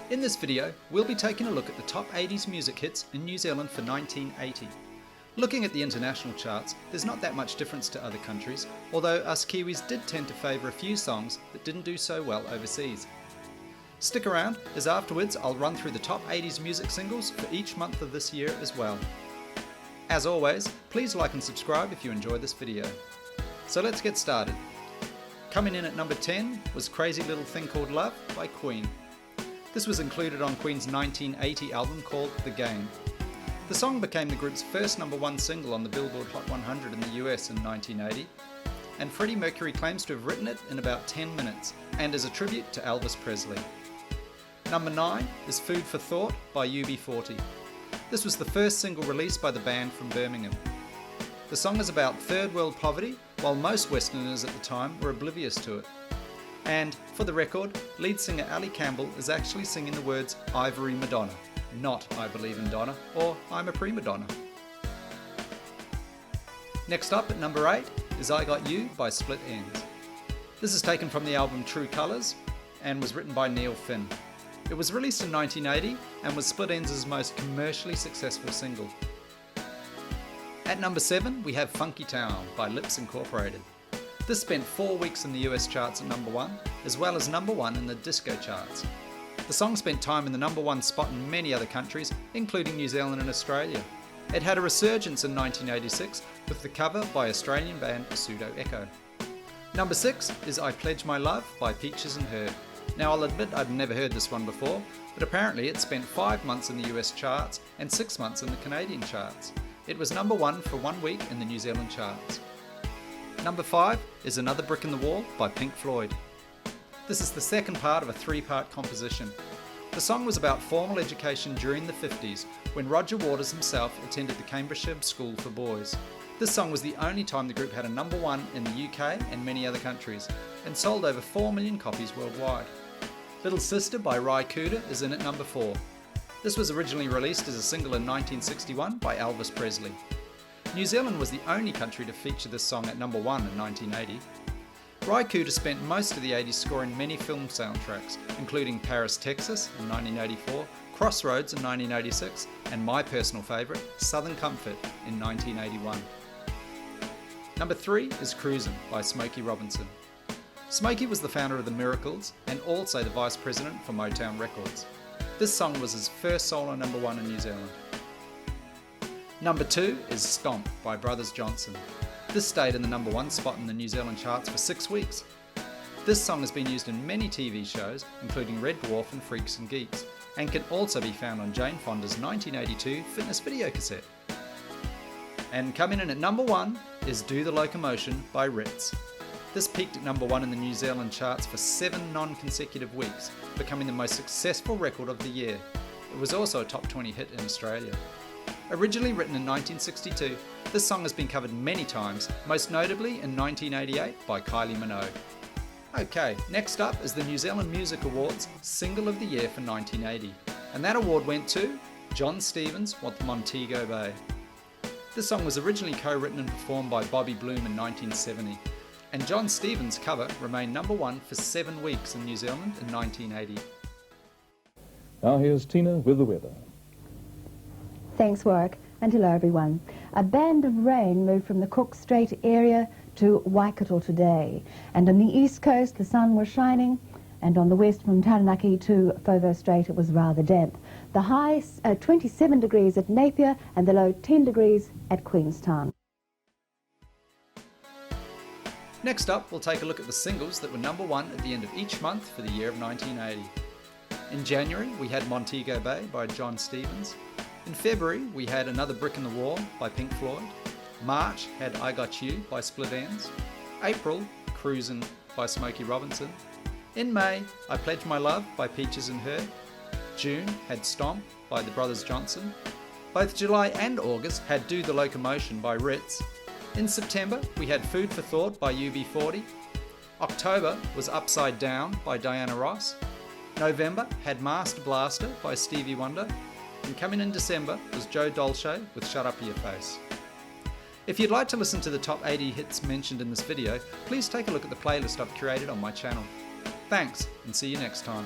In this video, we'll be taking a look at the top 80s music hits in New Zealand for 1980. Looking at the international charts, there's not that much difference to other countries, although us Kiwis did tend to favour a few songs that didn't do so well overseas. Stick around, as afterwards I'll run through the top 80s music singles for each month of this year as well. As always, please like and subscribe if you enjoy this video. So let's get started. Coming in at number 10 was Crazy Little Thing Called Love by Queen. This was included on Queen's 1980 album called The Game. The song became the group's first #1 single on the Billboard Hot 100 in the US in 1980, and Freddie Mercury claims to have written it in about 10 minutes, and is a tribute to Elvis Presley. Number 9 is Food for Thought by UB40. This was the first single released by the band from Birmingham. The song is about third world poverty, while most Westerners at the time were oblivious to it. And, for the record, lead singer Ali Campbell is actually singing the words Ivory Madonna, not I Believe in Donna or I'm a Prima Donna. Next up at number 8 is I Got You by Split Enz. This is taken from the album True Colours and was written by Neil Finn. It was released in 1980 and was Split Enz's most commercially successful single. At number 7 we have Funky Town by Lips Incorporated. This spent 4 weeks in the US charts at number 1, as well as number 1 in the disco charts. The song spent time in the number 1 spot in many other countries, including New Zealand and Australia. It had a resurgence in 1986 with the cover by Australian band Pseudo Echo. Number 6 is I Pledge My Love by Peaches and Her. Now I'll admit I'd never heard this one before, but apparently it spent 5 months in the US charts and 6 months in the Canadian charts. It was number 1 for 1 week in the New Zealand charts. Number 5 is Another Brick in the Wall by Pink Floyd. This is the second part of a 3-part composition. The song was about formal education during the 50s, when Roger Waters himself attended the Cambridgeshire School for Boys. This song was the only time the group had a number 1 in the UK and many other countries, and sold over 4 million copies worldwide. Little Sister by Ry Cooder is in at number 4. This was originally released as a single in 1961 by Elvis Presley. New Zealand was the only country to feature this song at number 1 in 1980. Ry Cooder spent most of the 80s scoring many film soundtracks, including Paris, Texas in 1984, Crossroads in 1986, and my personal favourite, Southern Comfort in 1981. Number 3 is Cruisin by Smokey Robinson. Smokey was the founder of The Miracles and also the vice president for Motown Records. This song was his first solo number 1 in New Zealand. Number 2 is Stomp by Brothers Johnson. This stayed in the number 1 spot in the New Zealand charts for 6 weeks. This song has been used in many TV shows, including Red Dwarf and Freaks and Geeks, and can also be found on Jane Fonda's 1982 fitness video cassette. And coming in at number 1 is Do the Locomotion by Ritz. This peaked at number 1 in the New Zealand charts for 7 non-consecutive weeks, becoming the most successful record of the year. It was also a top 20 hit in Australia. Originally written in 1962, this song has been covered many times, most notably in 1988 by Kylie Minogue. Okay, next up is the New Zealand Music Awards Single of the Year for 1980, and that award went to John Stevens with Montego Bay. This song was originally co-written and performed by Bobby Bloom in 1970, and John Stevens' cover remained number 1 for 7 weeks in New Zealand in 1980. Now here's Tina with the weather. Thanks, Warwick, and hello everyone. A band of rain moved from the Cook Strait area to Waikato today, and on the east coast the sun was shining, and on the west from Taranaki to Favour Strait it was rather damp. The high 27 degrees at Napier and the low 10 degrees at Queenstown. Next up, we'll take a look at the singles that were number 1 at the end of each month for the year of 1980. In January, we had Montego Bay by John Stevens. In February, we had Another Brick in the Wall by Pink Floyd. March had I Got You by Split Enz. April, Cruisin by Smokey Robinson. In May, I Pledge My Love by Peaches and Her. June had Stomp by the Brothers Johnson. Both July and August had Do the Locomotion by Ritz. In September, we had Food for Thought by UB40. October was Upside Down by Diana Ross. November had Master Blaster by Stevie Wonder. And coming in December was Joe Dolce with Shut Up Your Face. If you'd like to listen to the top 80 hits mentioned in this video, please take a look at the playlist I've curated on my channel. Thanks, and see you next time.